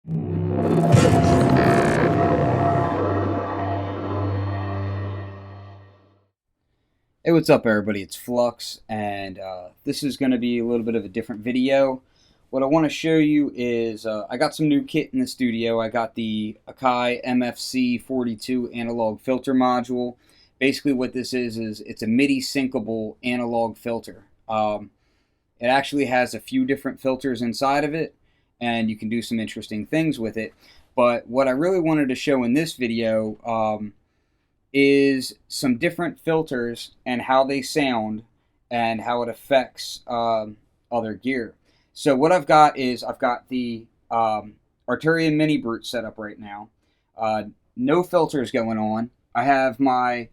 Hey, what's up everybody? It's Flux, and this is going to be a little bit of a different video. What I want to show you is I got some new kit in the studio. I got the Akai MFC42 Analog Filter module. Basically what this is it's a MIDI syncable analog filter. It actually has a few different filters inside of it, and you can do some interesting things with it. But what I really wanted to show in this video is some different filters and how they sound and how it affects other gear. So what I've got is I've got the Arturia Minibrute set up right now. No filters going on. I have my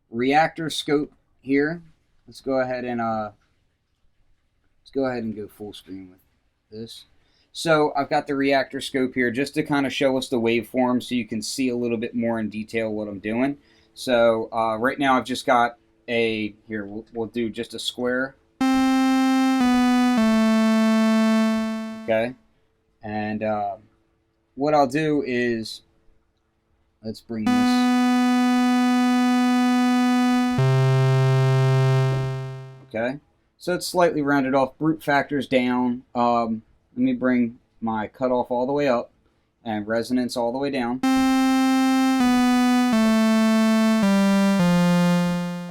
reactor scope here. Let's go ahead and go full screen with this. So I've got the reactor scope here just to kind of show us the waveform so you can see a little bit more in detail what I'm doing. So right now I've just got a, here we'll do just a square. Okay, and what I'll do is, let's bring this. Okay, so it's slightly rounded off, brute factors down. Let me bring my cutoff all the way up and resonance all the way down.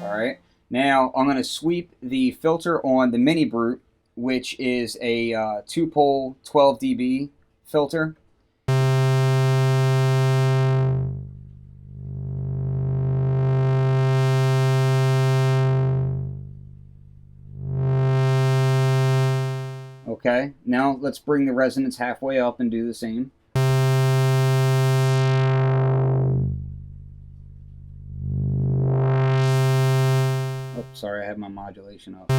Alright, now I'm going to sweep the filter on the Minibrute, which is a 2-pole 12 dB filter. Okay, now let's bring the resonance halfway up and do the same. Oh, sorry, I have my modulation up.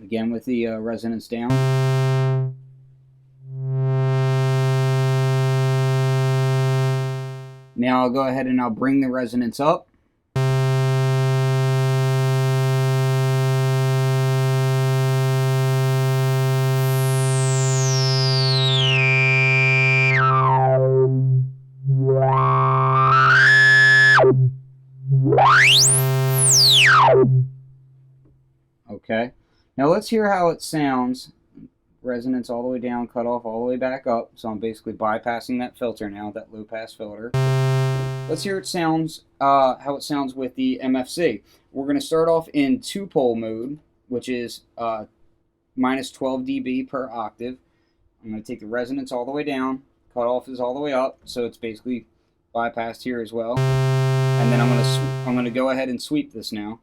Again with the resonance down. Now I'll go ahead and I'll bring the resonance up. Okay, now let's hear how it sounds. Resonance all the way down, cut off all the way back up. So I'm basically bypassing that filter now, that low pass filter. Let's hear it sounds, how it sounds with the MFC. We're going to start off in 2-pole mode, which is minus 12 dB per octave. I'm going to take the resonance all the way down, cut off is all the way up, so it's basically bypassed here as well. And then I'm going to go ahead and sweep this now.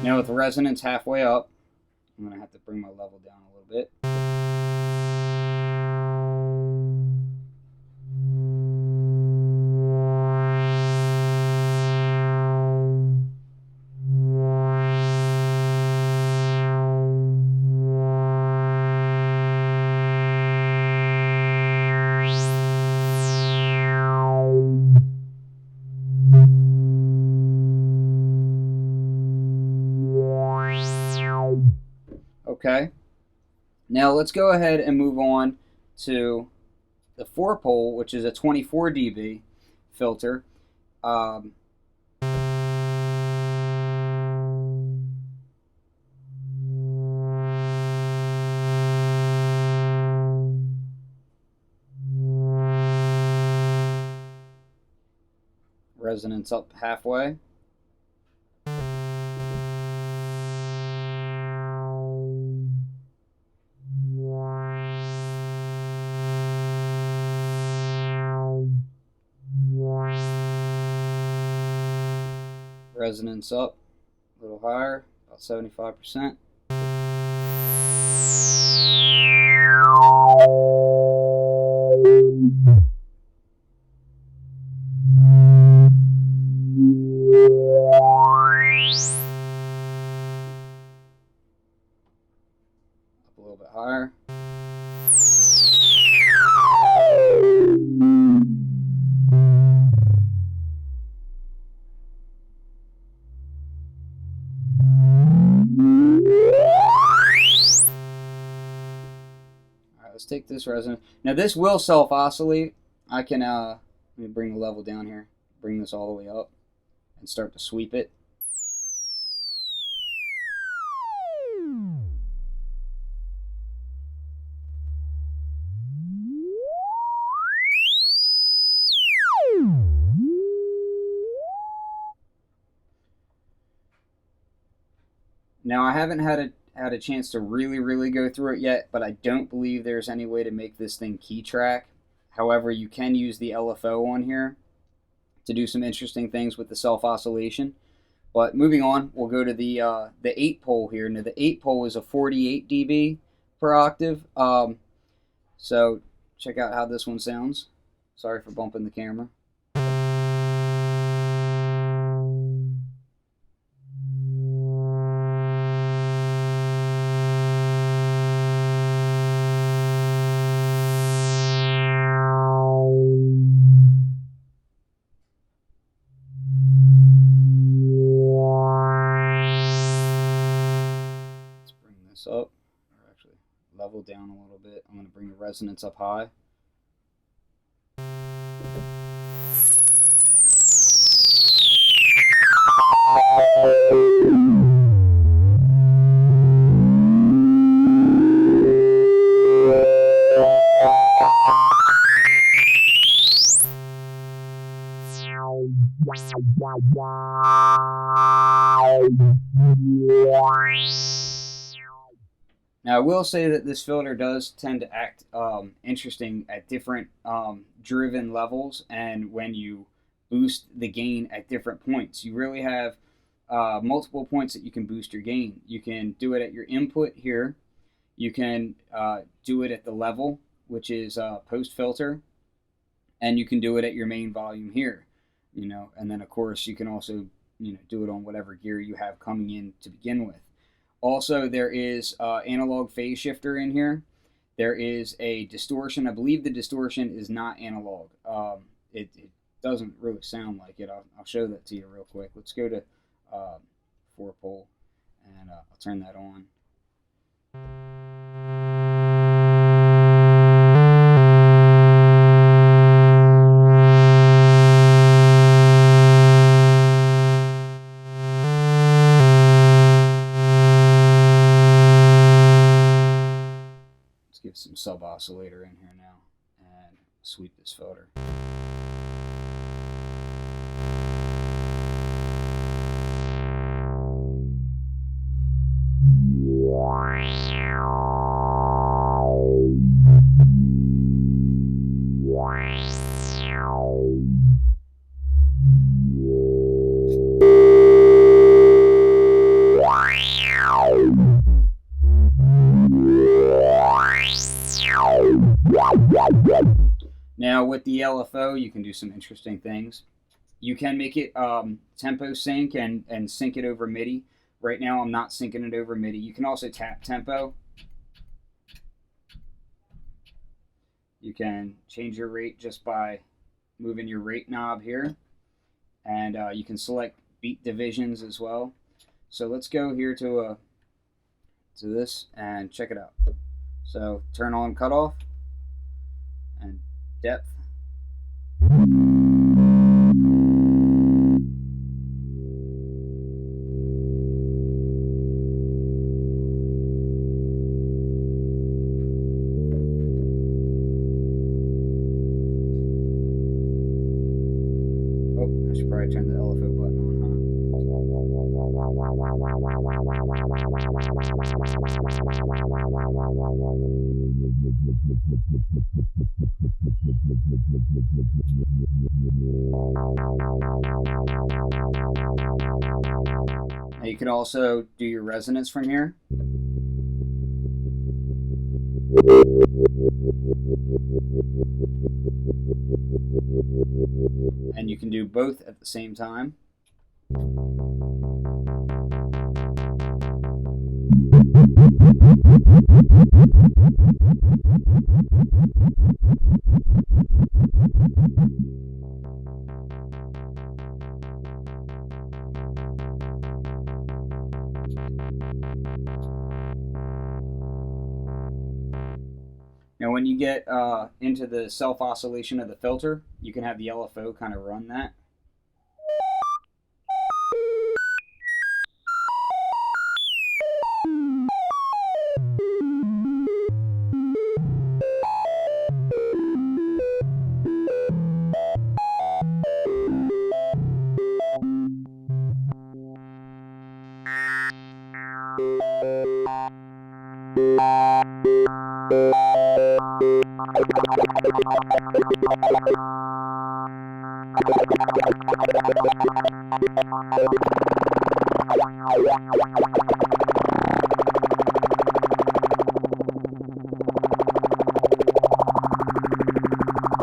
Now with the resonance halfway up, I'm going to have to bring my level down a little bit. Okay, now let's go ahead and move on to the 4-pole, which is a 24 dB filter. Resonance up halfway. Resonance up a little higher, about 75%. higher. Alright, let's take this resonance. Now this will self-oscillate. I can, let me bring the level down here. Bring this all the way up and start to sweep it. Now I haven't had a chance to really go through it yet, but I don't believe there's any way to make this thing key track. However, you can use the LFO on here to do some interesting things with the self-oscillation. But moving on, we'll go to the 8-pole here. Now the 8-pole is a 48 dB per octave. So check out how this one sounds. Sorry for bumping the camera. Up, or actually level down a little bit. I'm going to bring the resonance up high. Now I will say that this filter does tend to act interesting at different driven levels, and when you boost the gain at different points. You really have multiple points that you can boost your gain. You can do it at your input here. You can do it at the level, which is post filter, and you can do it at your main volume here. And then of course you can also do it on whatever gear you have coming in to begin with. Also, there is analog phase shifter in here. There is a distortion. I believe the distortion is not analog. It doesn't really sound like it. I'll show that to you real quick. Let's go to 4-pole, and I'll turn that on. Give some sub oscillator in here now and sweep this filter. Now with the LFO, you can do some interesting things. You can make it tempo sync and sync it over MIDI. Right now I'm not syncing it over MIDI. You can also tap tempo. You can change your rate just by moving your rate knob here. And you can select beat divisions as well. So let's go here to this and check it out. So turn on cutoff and depth. Oh, I should probably turn the LFO button on, huh? Now you can also do your resonance from here. And you can do both at the same time. Now when you get into the self-oscillation of the filter, you can have the LFO kind of run that.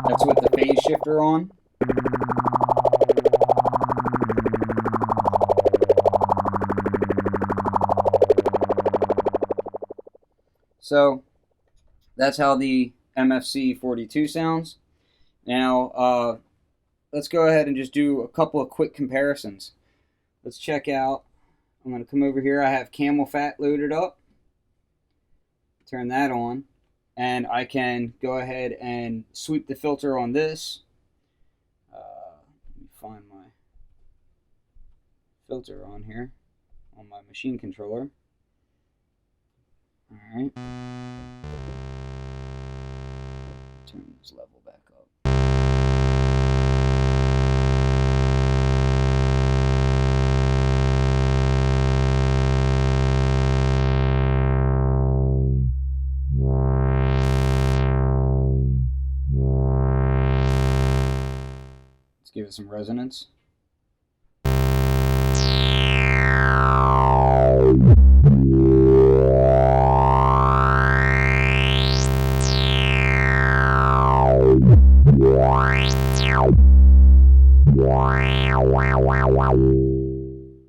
That's with the phase shifter on. So that's how the MFC42 sounds. Now let's go ahead and just do a couple of quick comparisons. Let's check out, I'm going to come over here, I have Camel Fat loaded up, turn that on, and I can go ahead and sweep the filter on this. Let me find my filter on here, on my machine controller. Alright. Turn this level back up. Let's give it some resonance.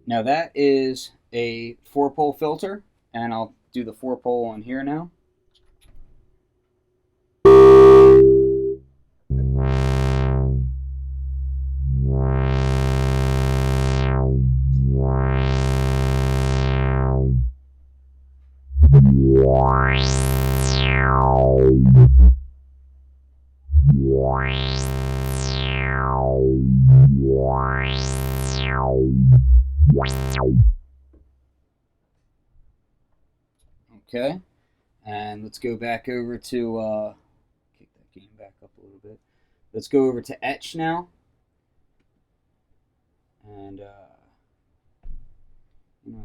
Now that is a 4-pole filter, and I'll do the 4-pole on here now. Okay, and let's go back over to, kick that gain back up a little bit. Let's go over to etch now. And, I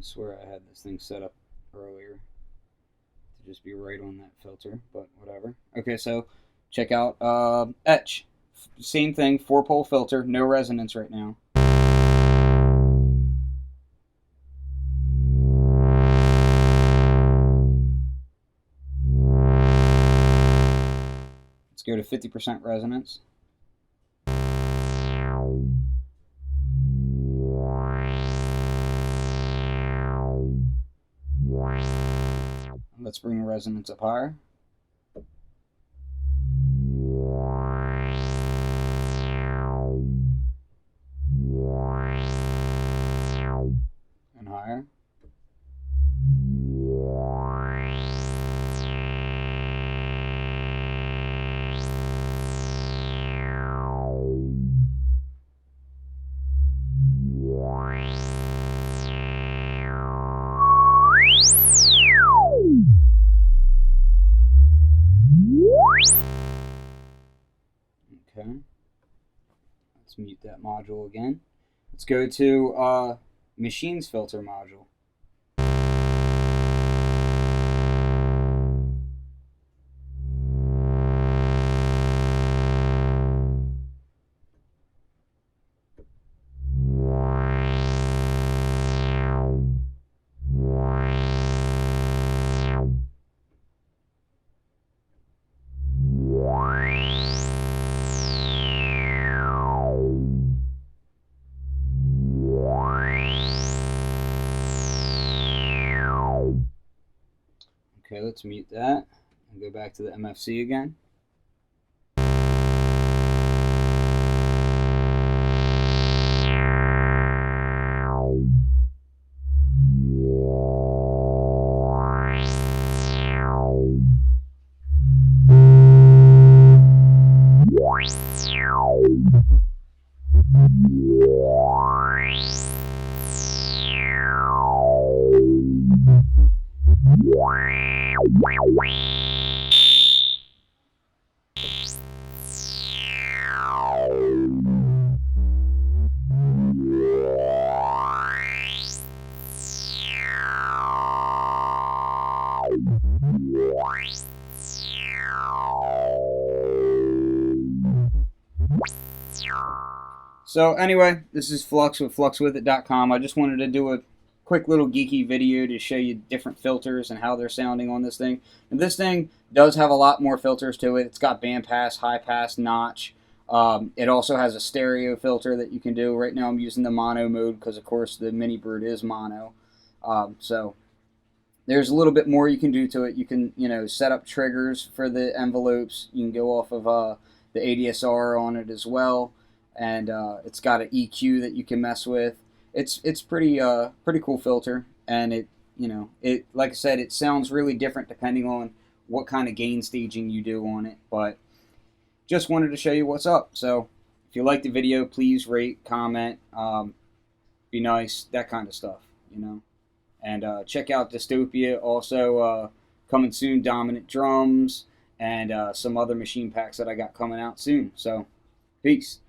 swear I had this thing set up earlier to just be right on that filter, but whatever. Okay, so check out etch. Same thing, 4-pole filter, no resonance right now. Let's go to 50% resonance. Let's bring the resonance up higher. And higher. Okay, let's mute that module again. Let's go to Machines Filter module. Okay, let's mute that and go back to the MFC again. So anyway, this is Flux with fluxwithit.com. I just wanted to do a quick little geeky video to show you different filters and how they're sounding on this thing. And this thing does have a lot more filters to it. It's got bandpass, high pass, notch. It also has a stereo filter that you can do. Right now I'm using the mono mode because of course the Minibrute is mono. So there's a little bit more you can do to it. You can, set up triggers for the envelopes. You can go off of the ADSR on it as well. And it's got an EQ that you can mess with. It's pretty cool filter, and it like I said, it sounds really different depending on what kind of gain staging you do on it. But just wanted to show you what's up. So if you like the video, please rate, comment, be nice, that kind of stuff, And check out Dystopia. Also coming soon, Dominant Drums, and some other machine packs that I got coming out soon. So peace.